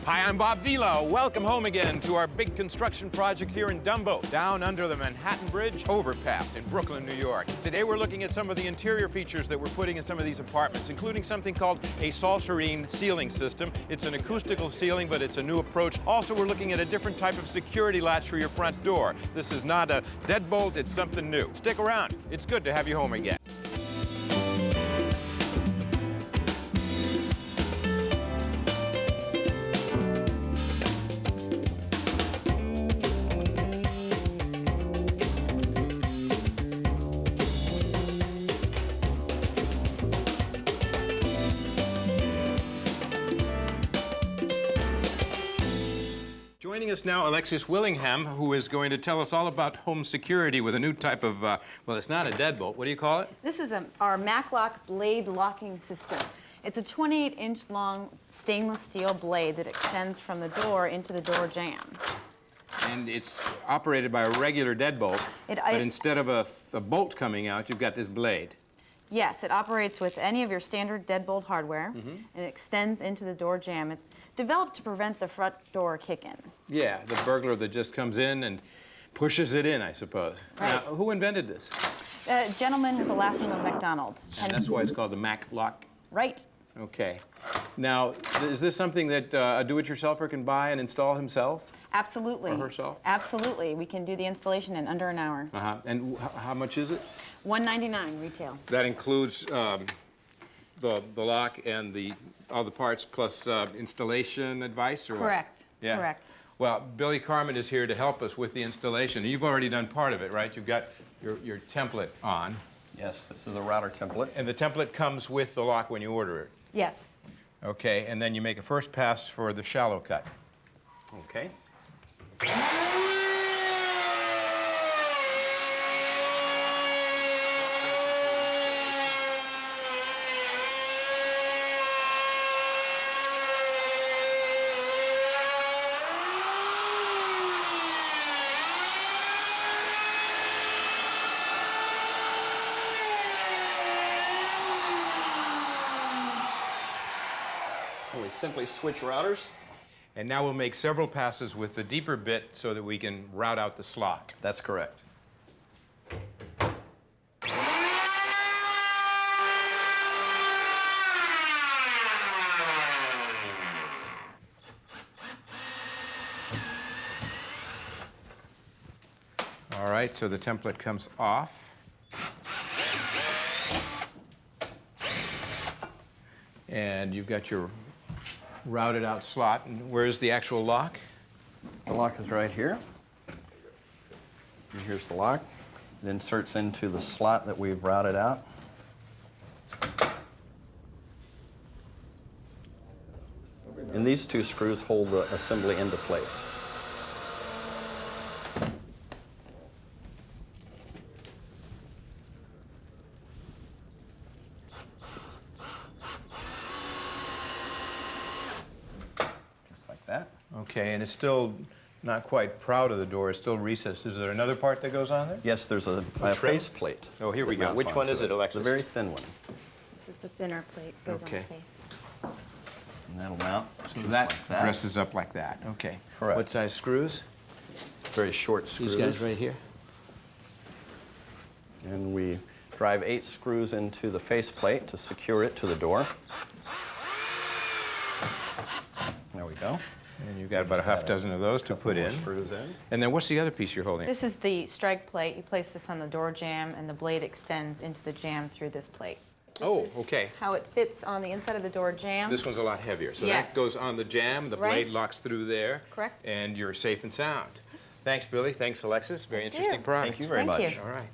Hi, I'm Bob Vila. Welcome home again to our big construction project here in Dumbo, down under the Manhattan Bridge overpass in Brooklyn, New York. Today we're looking at some of the interior features that we're putting in some of these apartments, including something called a salsarine ceiling system. It's an acoustical ceiling, but it's a new approach. Also, we're looking at a different type of security latch for your front door. This is not a deadbolt, it's something new. Stick around. It's good to have you home again. Joining us now, Alexis Willingham, who is going to tell us all about home security with a new type of, well, it's not a deadbolt. What do you call it? This is our MacLock blade locking system. It's a 28-inch long stainless steel blade that extends from the door into the door jamb. And it's operated by a regular deadbolt, but instead of a bolt coming out, you've got this blade. Yes, it operates with any of your standard deadbolt hardware, and it extends into the door jamb. It's developed to prevent the front door kick-in. Yeah, the burglar that just comes in and pushes it in, I suppose. Right. Now, who invented this? A gentleman with the last name of MacDonald. And that's why it's called the MacLock? Right. Okay. Now, is this something that a do-it-yourselfer can buy and install himself? Absolutely. Or herself? Absolutely. We can do the installation in under an hour. Uh-huh. And how much is it? $199 retail. That includes the lock and all the parts plus installation advice, or Correct. What? Yeah. Correct. Well, Billy Carmen is here to help us with the installation. You've already done part of it, right? You've got your template on. Yes, this is a router template. And the template comes with the lock when you order it. Yes. Okay, and then you make a first pass for the shallow cut. Okay. We simply switch routers. And now we'll make several passes with the deeper bit so that we can route out the slot. That's correct. All right, so the template comes off. And you've got your routed out slot. And where's the actual lock? The lock is right here. And here's the lock. It inserts into the slot that we've routed out. And these two screws hold the assembly into place. That. Okay, and it's still not quite proud of the door. It's still recessed. Is there another part that goes on there? Yes, there's a face plate. Oh, here we go. Which one is it, Alexis? It's a very thin one. This is the thinner plate. Goes on the face. And that'll mount. So that dresses up like that. Okay. Correct. What size screws? Very short screws. These guys right here? And we drive 8 screws into the face plate to secure it to the door. There we go. And you've got about a half dozen of those to put in. Screws in. And then what's the other piece you're holding? This is the strike plate. You place this on the door jamb, and the blade extends into the jamb through this plate. Oh, This is okay. how it fits on the inside of the door jamb. This one's a lot heavier. So Yes. that goes on the jamb, the blade Right. locks through there. Correct. And you're safe and sound. Thanks, Billy. Thanks, Alexis. Very Thank interesting you. product. Thank you very Thank much. you. All right.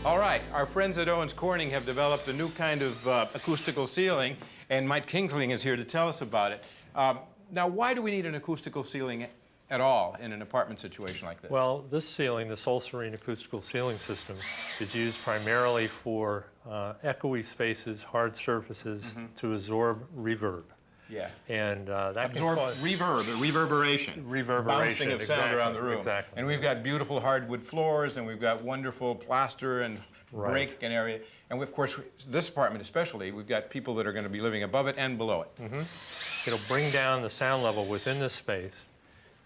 All right, our friends at Owens Corning have developed a new kind of acoustical ceiling, and Mike Kingsling is here to tell us about it. Now, why do we need an acoustical ceiling at all in an apartment situation like this? Well, this ceiling, the Solserine acoustical ceiling system, is used primarily for echoey spaces, hard surfaces, to absorb reverb. Yeah. And that Absorb can cause reverberation. Bouncing of sound around the room. Exactly. And we've got beautiful hardwood floors, and we've got wonderful plaster and brick and area. And of course, this apartment especially, we've got people that are going to be living above it and below it. It'll bring down the sound level within this space,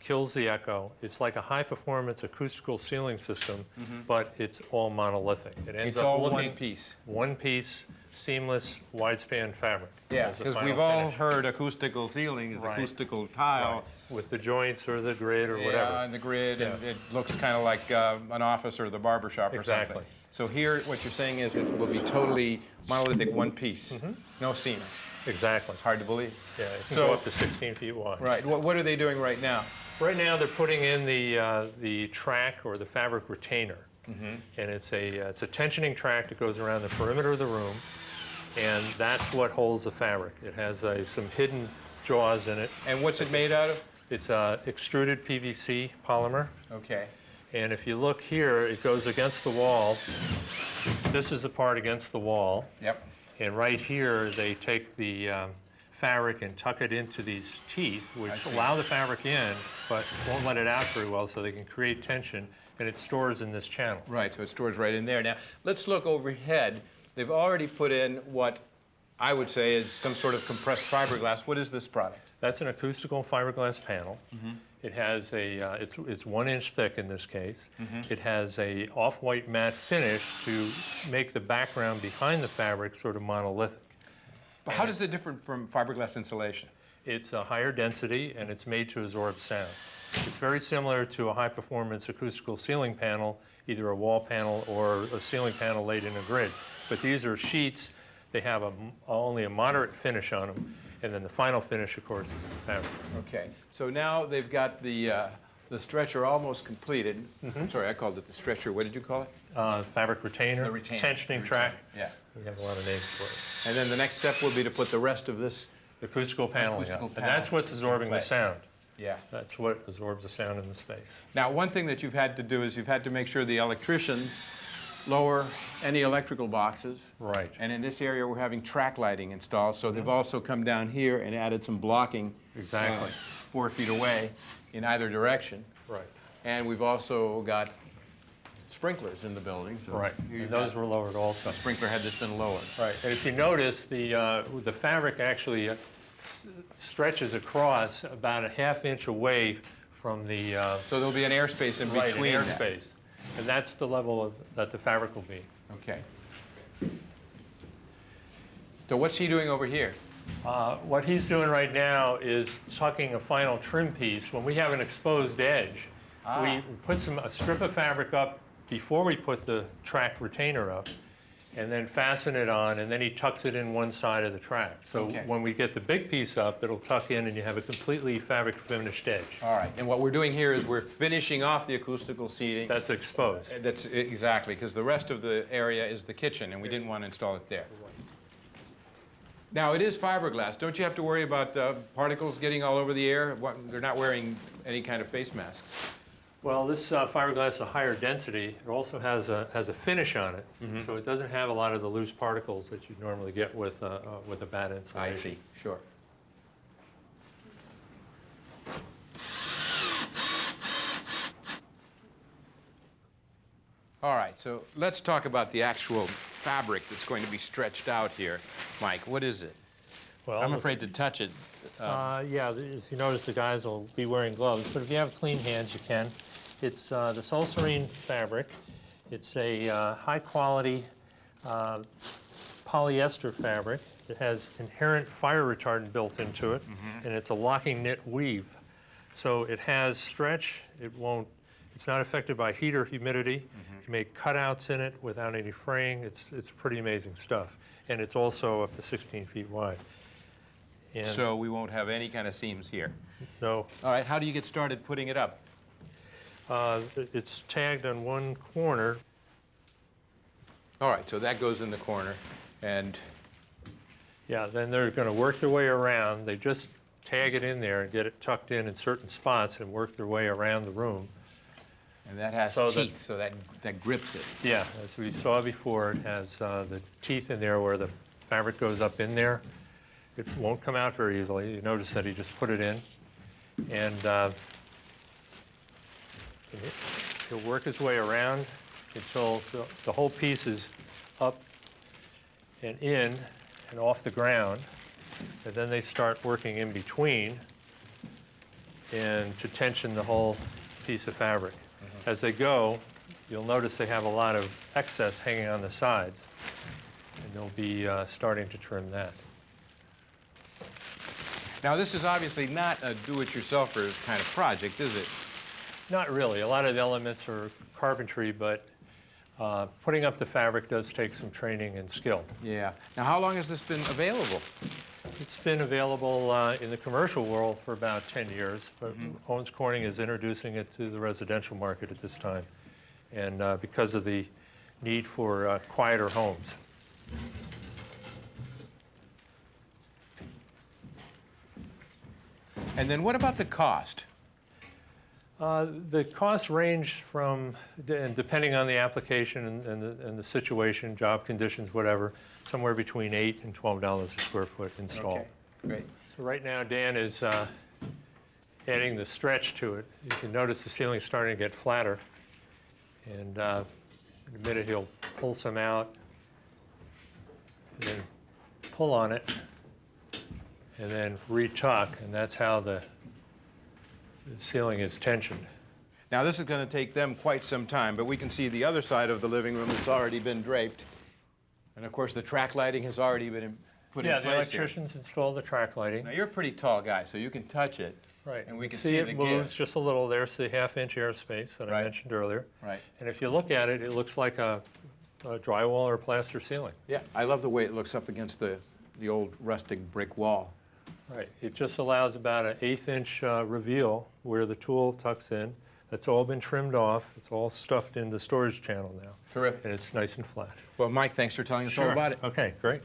kills the echo. It's like a high-performance acoustical ceiling system, but it's all monolithic. It ends It's up all looking one piece. one piece, seamless, wide-span fabric. Yeah, as the because final we've all finish. heard acoustical ceilings, Right. acoustical tile. Right. With the joints or the grid or Yeah, whatever. on the grid, and Yeah. it looks kind of like an office or the barber shop or Exactly. something. So here, what you're saying is it will be totally monolithic, one piece, no seams. Exactly. It's hard to believe. Yeah, it can So- go up to 16 feet wide. Right. What are they doing right now? Right now, they're putting in the track or the fabric retainer. And it's a tensioning track that goes around the perimeter of the room, and that's what holds the fabric. It has some hidden jaws in it. And what's it made out of? It's extruded PVC polymer. Okay. And if you look here, it goes against the wall. This is the part against the wall. Yep. And right here, they take the fabric and tuck it into these teeth, which see. allow the fabric in, but won't let it out very well, so they can create tension, and it stores in this channel. Right, so it stores right in there. Now, let's look overhead. They've already put in what I would say is some sort of compressed fiberglass. What is this product? That's an acoustical fiberglass panel. It has it's 1 inch thick in this case. It has a off-white matte finish to make the background behind the fabric sort of monolithic. But how does it differ from fiberglass insulation? It's a higher density, and it's made to absorb sound. It's very similar to a high-performance acoustical ceiling panel, either a wall panel or a ceiling panel laid in a grid. But these are sheets. They have only a moderate finish on them, and then the final finish, of course, is the fabric. Okay, so now they've got the stretcher almost completed. I'm sorry, I called it the stretcher. What did you call it? Fabric retainer, The retainer. tensioning The track. retainer, yeah. We have a lot of names for it. And then the next step will be to put the rest of this. The acoustical paneling, Acoustical and that's panel what's absorbing in the place. sound. Yeah. That's what absorbs the sound in the space. Now, one thing that you've had to do is you've had to make sure the electricians lower any electrical boxes. Right. And in this area, we're having track lighting installed, so they've also come down here and added some blocking. Exactly. 4 feet away in either direction. Right. And we've also got sprinklers in the building. So Right. here And you've those got were lowered also. a sprinkler had this been lowered. Right. And if you notice, the fabric actually stretches across about a ½ inch away from the So there'll be an airspace in between that. airspace. And that's the level that the fabric will be. Okay. So what's he doing over here? What he's doing right now is tucking a final trim piece. When we have an exposed edge, we put a strip of fabric up before we put the track retainer up, and then fasten it on, and then he tucks it in one side of the track. So Okay. when we get the big piece up, it'll tuck in, and you have a completely fabric finished edge. All right, and what we're doing here is we're finishing off the acoustical seating. That's exposed. That's exactly, because the rest of the area is the kitchen, and we didn't want to install it there. Now, it is fiberglass. Don't you have to worry about particles getting all over the air? They're not wearing any kind of face masks. Well, this fiberglass is a higher density. It also has a finish on it, so it doesn't have a lot of the loose particles that you normally get with a bad insulation. I see, sure. All right, so let's talk about the actual fabric that's going to be stretched out here. Mike, what is it? Well, I'm this- afraid to touch it. Yeah, if you notice, the guys will be wearing gloves, but if you have clean hands, you can. It's the Solcerine fabric. It's a high-quality polyester fabric. It has inherent fire retardant built into it, and it's a locking knit weave. So it has stretch. It's not affected by heat or humidity. You can make cutouts in it without any fraying. It's pretty amazing stuff. And it's also up to 16 feet wide. And So we won't have any kind of seams here. no, All right, how do you get started putting it up? it's tagged on one corner. All right, so that goes in the corner, and Yeah, then they're going to work their way around. They just tag it in there and get it tucked in certain spots and work their way around the room. that has So that- teeth, so that grips it. Yeah, as we saw before, it has the teeth in there where the fabric goes up in there. It won't come out very easily. You notice that he just put it in, and he'll work his way around until the whole piece is up and in and off the ground, and then they start working in between and to tension the whole piece of fabric. As they go, you'll notice they have a lot of excess hanging on the sides, and they'll be starting to trim that. Now, this is obviously not a do-it-yourselfer kind of project, is it? Not really. A lot of the elements are carpentry, but putting up the fabric does take some training and skill. Yeah. Now, how long has this been available? It's been available in the commercial world for about 10 years, but Owens Corning is introducing it to the residential market at this time, and because of the need for quieter homes. And then what about the cost? The costs range from, and depending on the application and the situation, job conditions, whatever, somewhere between $8 and $12 a square foot installed. Okay, great. So right now, Dan is adding the stretch to it. You can notice the ceiling's starting to get flatter. And in a minute, he'll pull some out, and then pull on it, and then retuck, and that's how the ceiling is tensioned. Now, this is going to take them quite some time, but we can see the other side of the living room that's already been draped. And of course, the track lighting has already been put in place. Yeah, the electricians installed the track lighting. Now, you're a pretty tall guy, so you can touch it. Right. And we can see see it the moves give. just a little. There's the half-inch airspace that I mentioned earlier. Right. And if you look at it, it looks like a drywall or plaster ceiling. Yeah, I love the way it looks up against the old rustic brick wall. Right. It just allows about an 1/8 inch reveal where the tool tucks in. That's all been trimmed off. It's all stuffed in the storage channel now. Terrific. And it's nice and flat. Well, Mike, thanks for telling us all about it. Okay, great.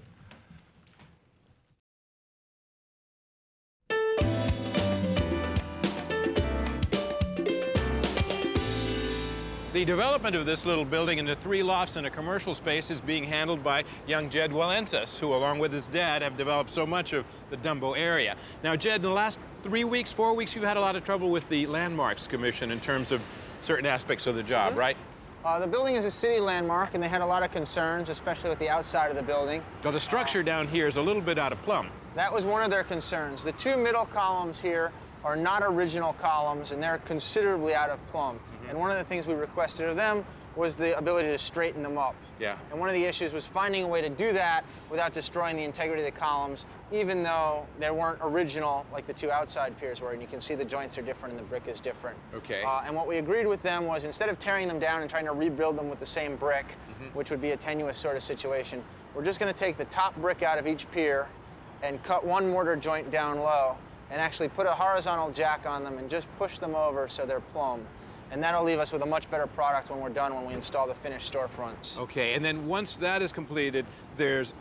The development of this little building into 3 lofts and a commercial space is being handled by young Jed Walentis, who, along with his dad, have developed so much of the Dumbo area. Now, Jed, in the last 3 weeks, 4 weeks, you've had a lot of trouble with the Landmarks Commission in terms of certain aspects of the job, right? The building is a city landmark, and they had a lot of concerns, especially with the outside of the building. Well, the structure down here is a little bit out of plumb. That was one of their concerns. The 2 middle columns here are not original columns, and they're considerably out of plumb. And one of the things we requested of them was the ability to straighten them up. Yeah. And one of the issues was finding a way to do that without destroying the integrity of the columns, even though they weren't original like the 2 outside piers were. And you can see the joints are different and the brick is different. Okay. And what we agreed with them was, instead of tearing them down and trying to rebuild them with the same brick, which would be a tenuous sort of situation, we're just going to take the top brick out of each pier and cut 1 mortar joint down low and actually put a horizontal jack on them and just push them over so they're plumb. And that'll leave us with a much better product when we're done, when we install the finished storefronts. Okay, and then once that is completed, there's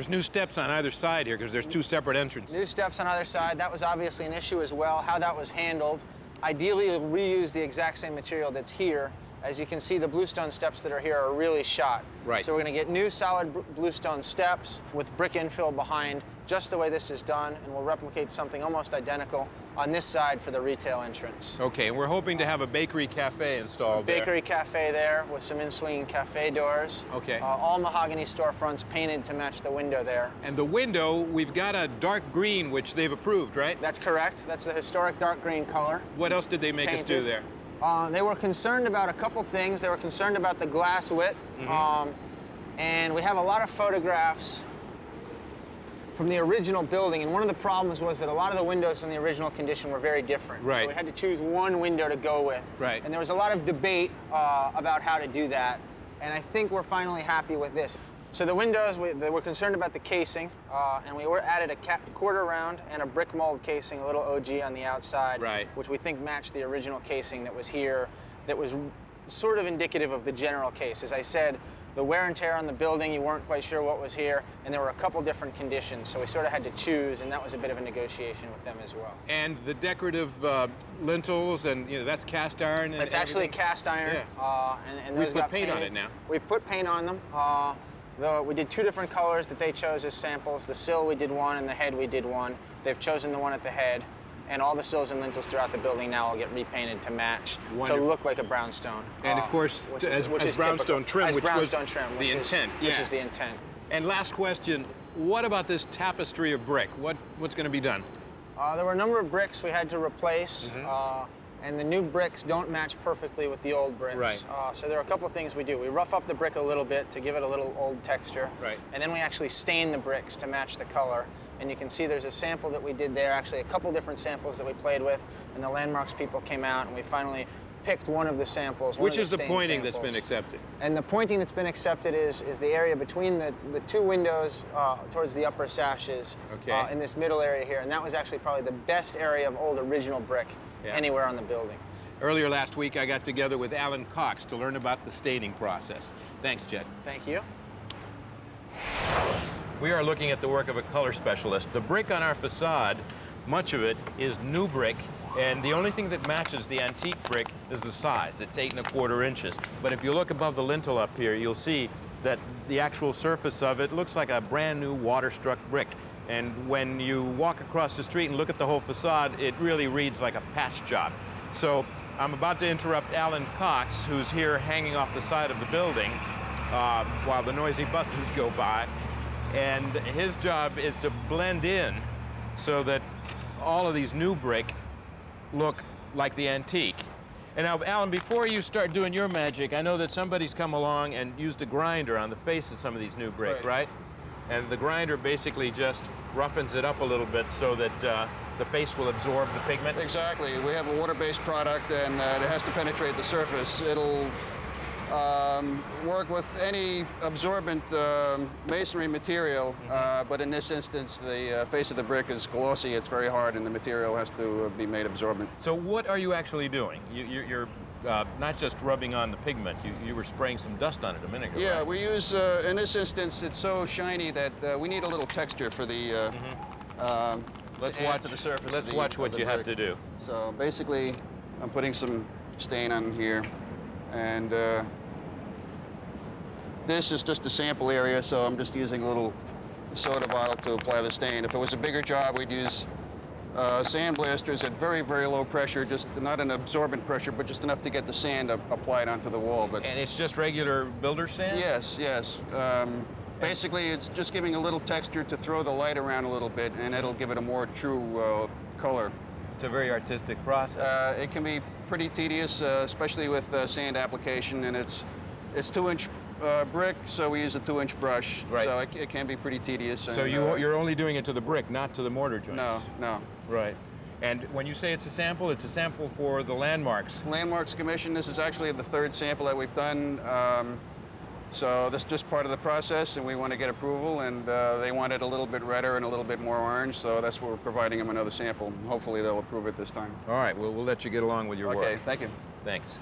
new steps on either side here, because there's 2 separate entrances. New steps on either side. That was obviously an issue as well, how that was handled. Ideally, we'll reuse the exact same material that's here. As you can see, the bluestone steps that are here are really shot. Right. So we're going to get new solid bluestone steps with brick infill behind, just the way this is done, and we'll replicate something almost identical on this side for the retail entrance. Okay, and we're hoping to have a bakery cafe installed there. Bakery cafe there with some in-swinging cafe doors. Okay. All mahogany storefronts painted to match the window there. And the window, we've got a dark green, which they've approved, right? That's correct. That's the historic dark green color. What else did they make us do there? They were concerned about a couple things. They were concerned about the glass width. And we have a lot of photographs from the original building, and one of the problems was that a lot of the windows in the original condition were very different. Right. So we had to choose one window to go with. Right. And there was a lot of debate about how to do that, and I think we're finally happy with this. So the windows, they were concerned about the casing, and we added a quarter round and a brick mold casing, a little OG on the outside, right, which we think matched the original casing that was here, that was sort of indicative of the general case. As I said, the wear and tear on the building, you weren't quite sure what was here, and there were a couple different conditions, so we sort of had to choose, and that was a bit of a negotiation with them as well. And the decorative lintels, and that's cast iron. And it's actually cast iron, yeah. and those We've put got paint painted. on it now. We've put paint on them. Though we did 2 different colors that they chose as samples. The sill we did one and the head we did one. They've chosen the one at the head. And all the sills and lintels throughout the building now will get repainted to match, to look like a brownstone. And of course, as brownstone trim, which was the intent. Which is the intent. And last question, what about this tapestry of brick? What's going to be done? There were a number of bricks we had to replace, and the new bricks don't match perfectly with the old bricks. Right. So there are a couple of things we do. We rough up the brick a little bit to give it a little old texture. Right. And then we actually stain the bricks to match the color. And you can see there's a sample that we did there, actually a couple different samples that we played with, and the landmarks people came out and we finally picked one of the samples. Which is the pointing that's been accepted? And the pointing that's been accepted is the area between the 2 windows towards the upper sashes in this middle area here. And that was actually probably the best area of old original brick anywhere on the building. Earlier last week, I got together with Alan Cox to learn about the staining process. Thanks, Jed. Thank you. We are looking at the work of a color specialist. The brick on our facade, much of it is new brick, and the only thing that matches the antique brick is the size. It's 8 1/4 inches. But if you look above the lintel up here, you'll see that the actual surface of it looks like a brand new water-struck brick. And when you walk across the street and look at the whole facade, it really reads like a patch job. So I'm about to interrupt Alan Cox, who's here hanging off the side of the building while the noisy buses go by. And his job is to blend in so that all of these new brick look like the antique. And now, Alan, before you start doing your magic, I know that somebody's come along and used a grinder on the face of some of these new brick, right? And the grinder basically just roughens it up a little bit so that the face will absorb the pigment? Exactly. We have a water-based product, and it has to penetrate the surface. It'll work with any absorbent masonry material, but in this instance, the face of the brick is glossy. It's very hard, and the material has to be made absorbent. So what are you actually doing? You're not just rubbing on the pigment. You were spraying some dust on it a minute ago. Yeah, right? we use, in this instance, it's so shiny that we need a little texture for the Let's to watch add to the surface. Let's watch what you have to do. So basically, I'm putting some stain on here, and this is just a sample area, so I'm just using a little soda bottle to apply the stain. If it was a bigger job, we'd use sandblasters at very, very low pressure, just not an absorbent pressure, but just enough to get the sand applied onto the wall. But And it's just regular builder sand? yes, yes. Basically, it's just giving a little texture to throw the light around a little bit, and it'll give it a more true color. It's a very artistic process. It can be pretty tedious, especially with sand application, and it's 2-inch brick, so we use a 2-inch brush. Right. So it can be pretty tedious. So and, you're only doing it to the brick, not to the mortar joints? No. Right. And when you say it's a sample for the landmarks. Landmarks Commission, this is actually the 3rd sample that we've done. So this is just part of the process, and we want to get approval, and they want it a little bit redder and a little bit more orange, so that's what we're providing them another sample. Hopefully they'll approve it this time. All right, well, we'll let you get along with your work. Okay, thank you. Thanks.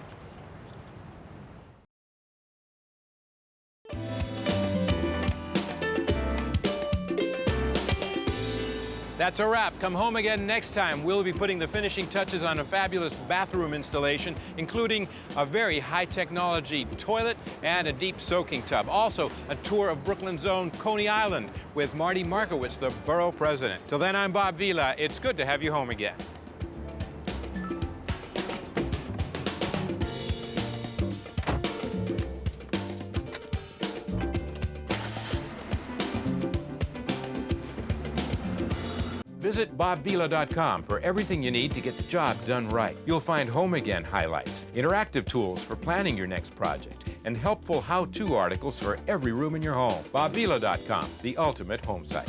That's a wrap. Come home again next time. We'll be putting the finishing touches on a fabulous bathroom installation, including a very high technology toilet and a deep soaking tub. Also, a tour of Brooklyn's own Coney Island with Marty Markowitz, the borough president. Till then, I'm Bob Vila. It's good to have you home again. Visit BobVila.com for everything you need to get the job done right. You'll find Home Again highlights, interactive tools for planning your next project, and helpful how-to articles for every room in your home. BobVila.com, the ultimate home site.